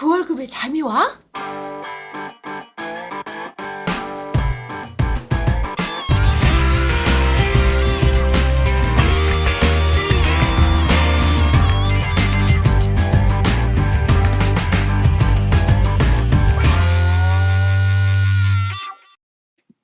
그 월급에 잠이 와?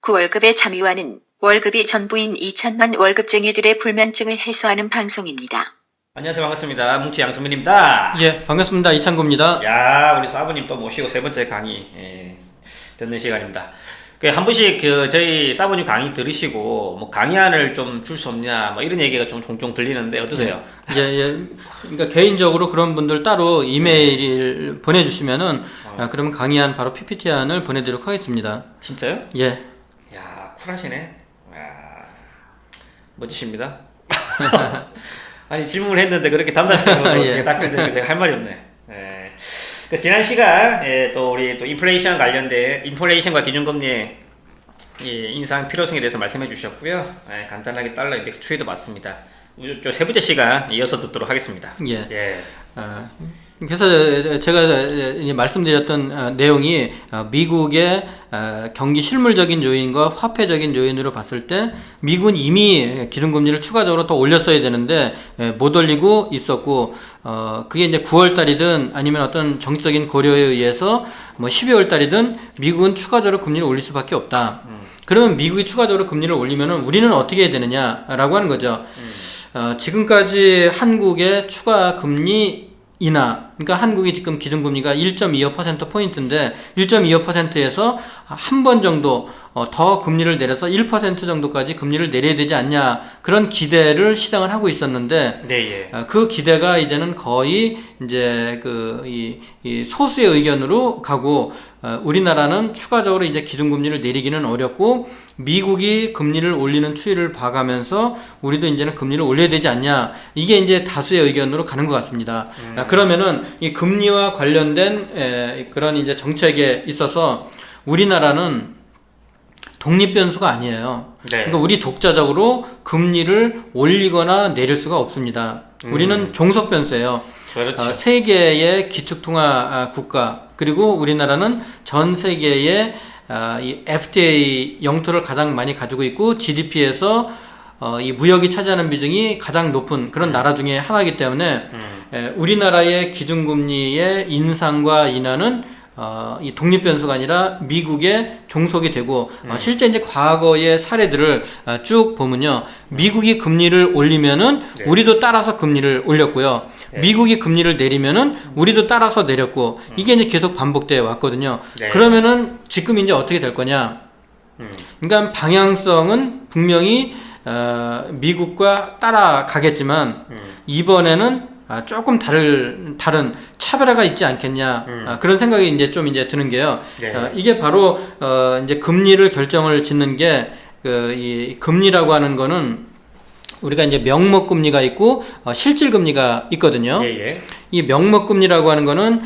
그 월급의 잠이와는 월급이 전부인 2천만 월급쟁이들의 불면증을 해소하는 방송입니다. 안녕하세요. 반갑습니다. 뭉치 양승민입니다. 예, 반갑습니다. 이창구입니다. 야, 우리 사부님 또 모시고 세 번째 강의 듣는 시간입니다. 한 번씩 저희 사부님 강의 들으시고 뭐 강의안을 좀 줄 수 없냐 뭐 이런 얘기가 좀 종종 들리는데 어떠세요? 예. 그러니까 개인적으로 그런 분들 따로 이메일 보내주시면은 그러면 강의안 바로 PPT안을 보내드리도록 하겠습니다. 진짜요? 예. 야, 쿨하시네. 야, 멋지십니다. 아니 질문을 했는데 그렇게 단답해서 예. 제가 답변드리니까 제가 할 말이 없네. 지난 시간 또 우리 또 인플레이션과 기준금리의 인상 필요성에 대해서 말씀해 주셨고요. 간단하게 달러 인덱스 추이도 봤습니다. 세 번째 시간 이어서 듣도록 하겠습니다. 예. 그래서 제가 이제 말씀드렸던 내용이 미국의 경기 실물적인 요인과 화폐적인 요인으로 봤을 때 미국은 이미 기준금리를 추가적으로 더 올렸어야 되는데 못 올리고 있었고 그게 이제 9월 달이든 아니면 어떤 정치적인 고려에 의해서 뭐 12월 달이든 미국은 추가적으로 금리를 올릴 수밖에 없다. 그러면 미국이 추가적으로 금리를 올리면은 우리는 어떻게 해야 되느냐라고 하는 거죠. 지금까지 한국의 추가 금리 그러니까 한국이 지금 기준금리가 1.25%포인트인데 1.25%에서 한 번 정도 더 금리를 내려서 1% 정도까지 금리를 내려야 되지 않냐 그런 기대를 시장은 하고 있었는데 그 기대가 이제는 거의 이제 이 소수의 의견으로 가고 우리나라는 추가적으로 이제 기준금리를 내리기는 어렵고 미국이 금리를 올리는 추이를 봐가면서 우리도 이제는 금리를 올려야 되지 않냐 이게 이제 다수의 의견으로 가는 것 같습니다. 그러면은 이 금리와 관련된 그런 이제 정책에 있어서 우리나라는 독립 변수가 아니에요. 그러니까 우리 독자적으로 금리를 올리거나 내릴 수가 없습니다. 우리는 종속 변수예요. 그렇죠. 세계의 기축통화 국가 그리고 우리나라는 전 세계의 이 FTA 영토를 가장 많이 가지고 있고 GDP에서 이 무역이 차지하는 비중이 가장 높은 그런 나라 중에 하나이기 때문에 우리나라의 기준금리의 인상과 인하는 이 독립 변수가 아니라 미국의 종속이 되고 실제 이제 과거의 사례들을 쭉 보면요. 미국이 금리를 올리면은 우리도 따라서 금리를 올렸고요. 미국이 금리를 내리면은 우리도 따라서 내렸고 이게 이제 계속 반복되어 왔거든요. 그러면은 지금 이제 어떻게 될 거냐? 그러니까 방향성은 분명히 미국과 따라가겠지만 이번에는 조금 다른 차별화가 있지 않겠냐 그런 생각이 이제 좀 이제 드는 게요. 이게 바로 이제 금리를 결정을 짓는 게 이 금리라고 하는 거는 우리가 이제 명목금리가 있고 실질금리가 있거든요. 이 명목금리라고 하는 거는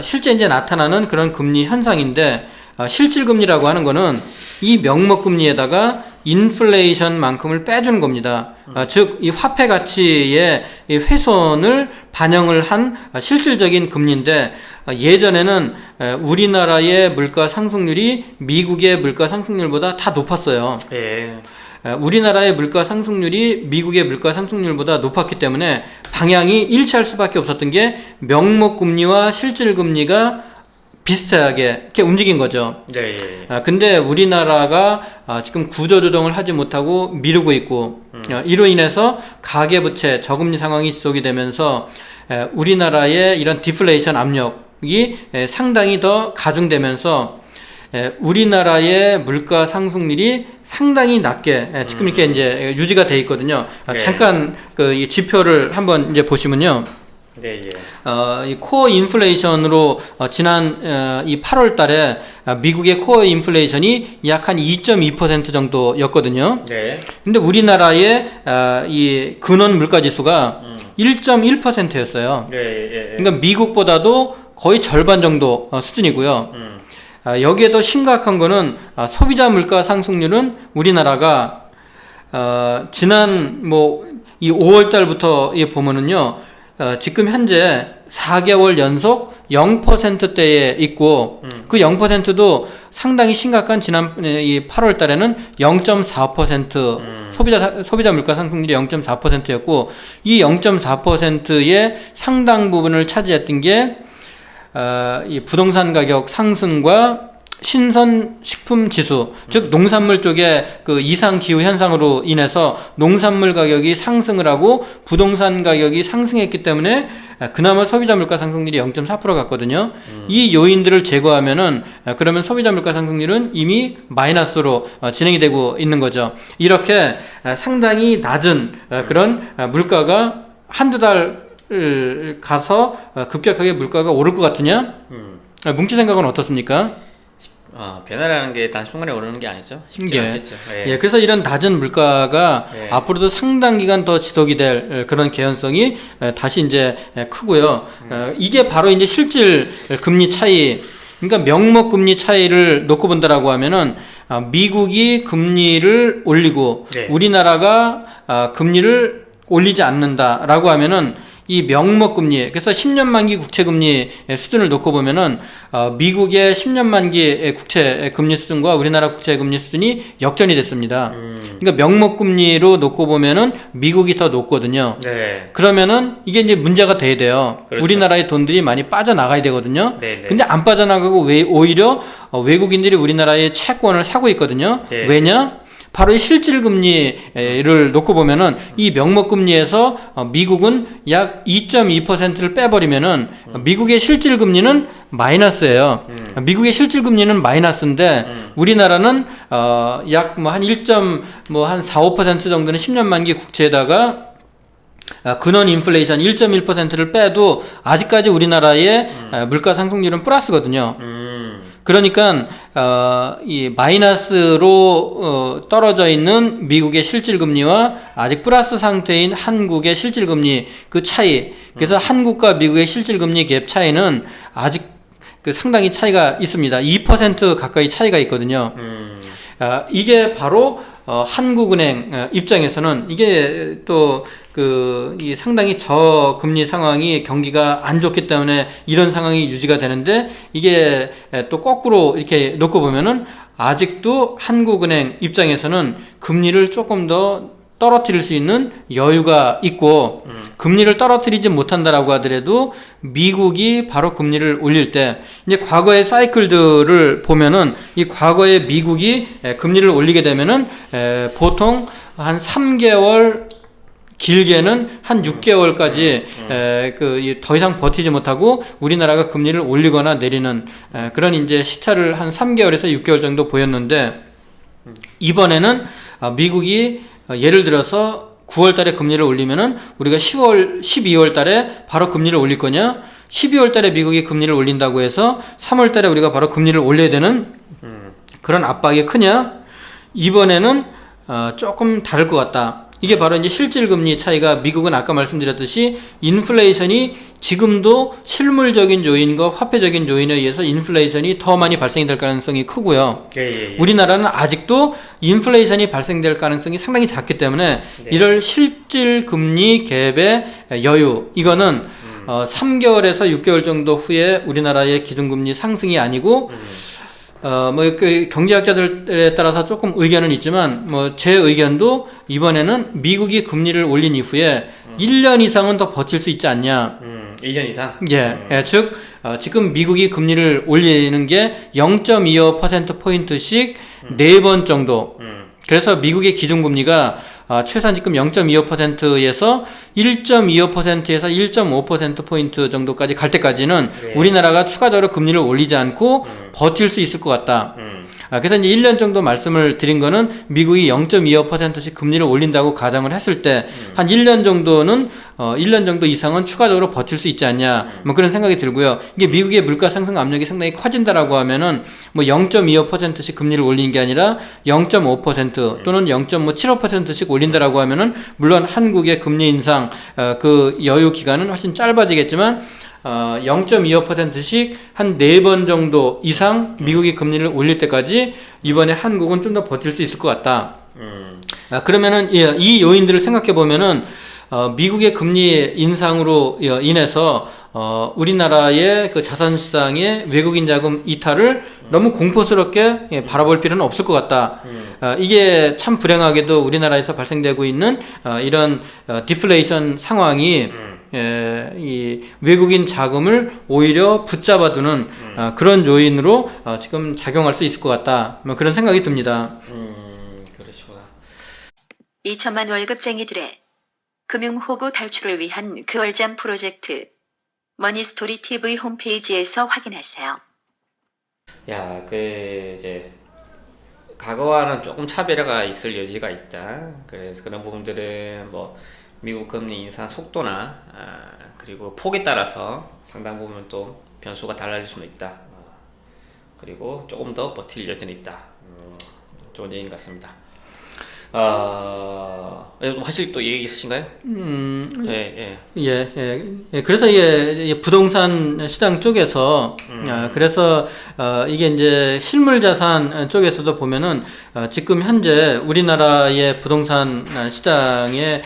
실제 이제 나타나는 그런 금리 현상인데 실질금리라고 하는 거는 이 명목금리에다가 인플레이션만큼을 빼주는 겁니다. 즉, 이 화폐 가치의 이 훼손을 반영을 한 실질적인 금리인데 예전에는 우리나라의 물가 상승률이 미국의 물가 상승률보다 다 높았어요. 우리나라의 물가 상승률이 미국의 물가 상승률보다 높았기 때문에 방향이 일치할 수밖에 없었던 게 명목금리와 실질금리가 비슷하게 이렇게 움직인 거죠. 근데 우리나라가 지금 구조조정을 하지 못하고 미루고 있고 이로 인해서 가계부채 저금리 상황이 지속이 되면서 우리나라의 이런 디플레이션 압력이 상당히 더 가중되면서 우리나라의 물가 상승률이 상당히 낮게 지금 이렇게 이제 유지가 돼 있거든요. 잠깐 이 지표를 한번 이제 보시면요. 이 코어 인플레이션으로 지난 이 8월 달에 미국의 코어 인플레이션이 약 한 2.2% 정도였거든요. 근데 우리나라의 이 근원 물가 지수가 1.1%였어요. 그러니까 미국보다도 거의 절반 정도 수준이고요. 여기에 더 심각한 거는 소비자 물가 상승률은 우리나라가 지난 이 5월 달부터 보면은요. 지금 현재 4개월 연속 0%대에 있고 그 0%도 상당히 심각한 지난 이 8월 달에는 0.4% 소비자 물가 상승률이 0.4%였고 이 0.4%의 상당 부분을 차지했던 게 이 부동산 가격 상승과 신선 식품 지수, 즉 농산물 쪽에 그 이상 기후 현상으로 인해서 농산물 가격이 상승을 하고 부동산 가격이 상승했기 때문에 그나마 소비자 물가 상승률이 0.4% 갔거든요. 이 요인들을 제거하면은 그러면 소비자 물가 상승률은 이미 마이너스로 진행이 되고 있는 거죠. 이렇게 상당히 낮은 그런 물가가 한두 달 가서 급격하게 물가가 오를 것 같으냐? 뭉치 생각은 어떻습니까? 변화라는 게 단순간에 오르는 게 아니죠. 쉽지 않겠죠. 예, 그래서 이런 낮은 물가가 앞으로도 상당 기간 더 지속이 될 그런 개연성이 다시 이제 크고요. 이게 바로 이제 실질 금리 차이, 그러니까 명목 금리 차이를 놓고 본다라고 하면은 미국이 금리를 올리고 우리나라가 금리를 올리지 않는다라고 하면은 이 명목 금리, 그래서 10년 만기 국채 금리 수준을 놓고 보면은 미국의 10년 만기 국채 금리 수준과 우리나라 국채 금리 수준이 역전이 됐습니다. 그러니까 명목 금리로 놓고 보면은 미국이 더 높거든요. 네. 그러면은 이게 이제 문제가 돼야 돼요. 그렇죠. 우리나라의 돈들이 많이 빠져나가야 되거든요. 네네. 근데 안 빠져나가고 오히려 외국인들이 우리나라의 채권을 사고 있거든요. 네. 왜냐? 바로 이 실질 금리를 놓고 보면은 이 명목 금리에서 미국은 약 2.2%를 빼버리면은 미국의 실질 금리는 마이너스예요. 미국의 실질 금리는 마이너스인데 우리나라는 약 뭐 한 1.4~5% 정도는 10년 만기 국채에다가 근원 인플레이션 1.1%를 빼도 아직까지 우리나라의 물가 상승률은 플러스거든요. 그러니까 이 마이너스로 떨어져 있는 미국의 실질 금리와 아직 플러스 상태인 한국의 실질 금리 그 차이, 그래서 한국과 미국의 실질 금리 갭 차이는 아직 그 상당히 차이가 있습니다. 2% 가까이 차이가 있거든요. 이게 바로 한국은행 입장에서는 이게 또 이 상당히 저금리 상황이 경기가 안 좋기 때문에 이런 상황이 유지가 되는데 이게 또 거꾸로 이렇게 놓고 보면은 아직도 한국은행 입장에서는 금리를 조금 더 떨어뜨릴 수 있는 여유가 있고 금리를 떨어뜨리지 못한다라고 하더라도 미국이 바로 금리를 올릴 때 이제 과거의 사이클들을 보면은 이 과거에 미국이 금리를 올리게 되면은 보통 한 3개월 길게는 한 6개월까지 더 이상 버티지 못하고 우리나라가 금리를 올리거나 내리는 그런 이제 시차를 한 3개월에서 6개월 정도 보였는데 이번에는 미국이 예를 들어서 9월 달에 금리를 올리면은 우리가 12월 달에 바로 금리를 올릴 거냐? 12월 달에 미국이 금리를 올린다고 해서 3월 달에 우리가 바로 금리를 올려야 되는 그런 압박이 크냐? 이번에는 조금 다를 것 같다. 이게 바로 이제 실질 금리 차이가 미국은 아까 말씀드렸듯이 인플레이션이 지금도 실물적인 요인과 화폐적인 요인에 의해서 인플레이션이 더 많이 발생이 될 가능성이 크고요. 우리나라는 아직도 인플레이션이 발생될 가능성이 상당히 작기 때문에 이럴 실질 금리 갭의 여유, 이거는 3개월에서 6개월 정도 후에 우리나라의 기준금리 상승이 아니고 그 경제학자들에 따라서 조금 의견은 있지만 제 의견도 이번에는 미국이 금리를 올린 이후에 1년 이상은 더 버틸 수 있지 않냐. 1년 이상? 즉 지금 미국이 금리를 올리는 게 0.25%포인트씩 4번 정도. 그래서 미국의 기준금리가 최소한 지금 0.25%에서 1.25%에서 1.5%포인트 정도까지 갈 때까지는 우리나라가 추가적으로 금리를 올리지 않고 버틸 수 있을 것 같다. 그래서 이제 1년 정도 말씀을 드린 거는 미국이 0.25%씩 금리를 올린다고 가정을 했을 때 한 1년 정도는 1년 정도 이상은 추가적으로 버틸 수 있지 않냐, 그런 생각이 들고요. 이게 미국의 물가 상승 압력이 상당히 커진다라고 하면은 0.25%씩 금리를 올리는 게 아니라 0.5% 또는 0.75%씩 올린다라고 하면은 물론 한국의 금리 인상 그 여유 기간은 훨씬 짧아지겠지만 0.25%씩 한 4번 정도 이상 미국이 금리를 올릴 때까지 이번에 한국은 좀 더 버틸 수 있을 것 같다. 그러면은 이 요인들을 생각해 보면은 미국의 금리 인상으로 인해서 우리나라의 그 자산 시장의 외국인 자금 이탈을 너무 공포스럽게 바라볼 필요는 없을 것 같다. 이게 참 불행하게도 우리나라에서 발생되고 있는 이런 디플레이션 상황이 이 외국인 자금을 오히려 붙잡아두는 그런 요인으로 지금 작용할 수 있을 것 같다. 뭐 그런 생각이 듭니다. 그러시구나. 2천만 월급쟁이들의 금융호구 탈출을 위한 그얼잠 프로젝트 머니스토리 TV 홈페이지에서 확인하세요. 야, 이제 과거와는 조금 차별화가 있을 여지가 있다. 그래서 그런 부분들은 뭐 미국 금리 인상 속도나 그리고 폭에 따라서 상당 부분 또 변수가 달라질 수는 있다. 그리고 조금 더 버틸 여지는 있다. 좋은 얘기인 것 같습니다. 하실 또 얘기 있으신가요? 그래서 이게 부동산 시장 쪽에서, 그래서, 이게 이제 실물 자산 쪽에서도 보면은, 지금 현재 우리나라의 부동산 시장에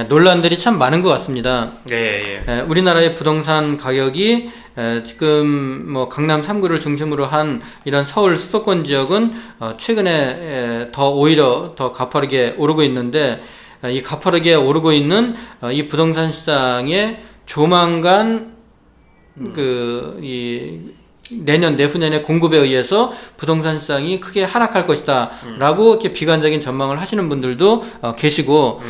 논란들이 참 많은 것 같습니다. 우리나라의 부동산 가격이 지금 뭐 강남 3구를 중심으로 한 이런 서울 수도권 지역은 최근에 오히려 더 가파르게 오르고 있는데, 이 가파르게 오르고 있는 이 부동산 시장에 조만간 내년 내후년의 공급에 의해서 부동산 시장이 크게 하락할 것이다 라고 이렇게 비관적인 전망을 하시는 분들도 계시고,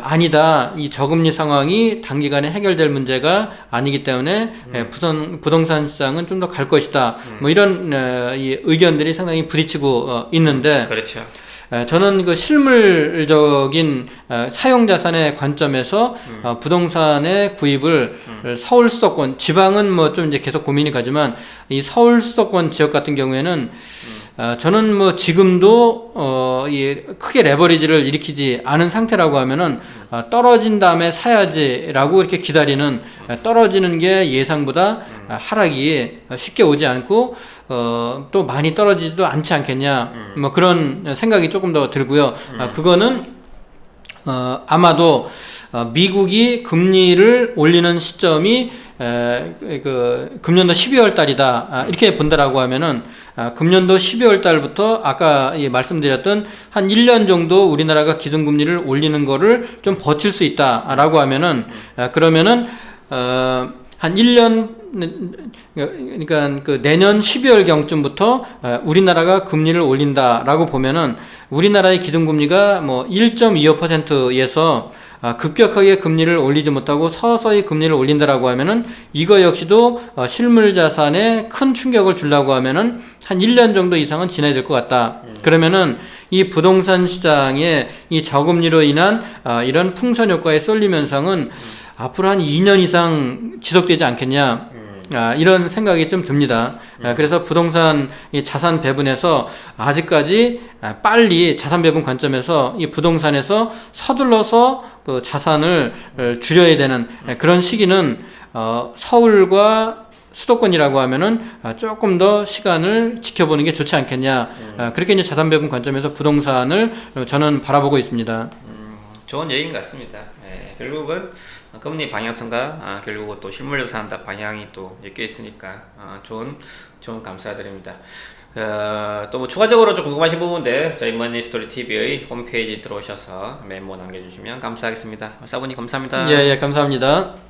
아니다. 이 저금리 상황이 단기간에 해결될 문제가 아니기 때문에 부동산 시장은 좀 더 갈 것이다. 뭐 이런 이 의견들이 상당히 부딪히고 있는데, 그렇죠. 저는 그 실물적인 사용 자산의 관점에서 부동산의 구입을 서울 수도권, 지방은 뭐 좀 이제 계속 고민이 가지만 이 서울 수도권 지역 같은 경우에는 저는 뭐 지금도 크게 레버리지를 일으키지 않은 상태라고 하면은 떨어진 다음에 사야지라고 이렇게 기다리는, 떨어지는 게 예상보다 하락이 쉽게 오지 않고 또 많이 떨어지지도 않지 않겠냐, 뭐 그런 생각이 조금 더 들고요. 그거는 아마도 미국이 금리를 올리는 시점이 금년도 12월 달이다. 이렇게 본다라고 하면은, 금년도 12월 달부터 아까 말씀드렸던 한 1년 정도 우리나라가 기준금리를 올리는 거를 좀 버틸 수 있다라고 하면은, 그러면은, 한 1년, 그러니까 내년 12월 경쯤부터 우리나라가 금리를 올린다라고 보면은, 우리나라의 기준금리가 뭐 1.25%에서 급격하게 금리를 올리지 못하고 서서히 금리를 올린다라고 하면은, 이거 역시도 실물 자산에 큰 충격을 주려고 하면은 한 1년 정도 이상은 지나야 될 것 같다. 그러면은 이 부동산 시장의 이 저금리로 인한 이런 풍선 효과의 쏠림 현상은 앞으로 한 2년 이상 지속되지 않겠냐, 이런 생각이 좀 듭니다. 그래서 부동산 이 자산 배분에서 아직까지 빨리 자산 배분 관점에서 이 부동산에서 서둘러서 그 자산을 줄여야 되는 그런 시기는 서울과 수도권이라고 하면은 조금 더 시간을 지켜보는 게 좋지 않겠냐, 그렇게 이제 자산 배분 관점에서 부동산을 저는 바라보고 있습니다. 좋은 얘기인 것 같습니다. 결국은 금리 방향성과 결국은 또 실물자산 방향이 또 엮여 있으니까 좋은 감사드립니다. 또 뭐 추가적으로 좀 궁금하신 부분들 저희 머니스토리 TV의 홈페이지 들어오셔서 메모 남겨주시면 감사하겠습니다. 사부님 감사합니다. 예, 감사합니다.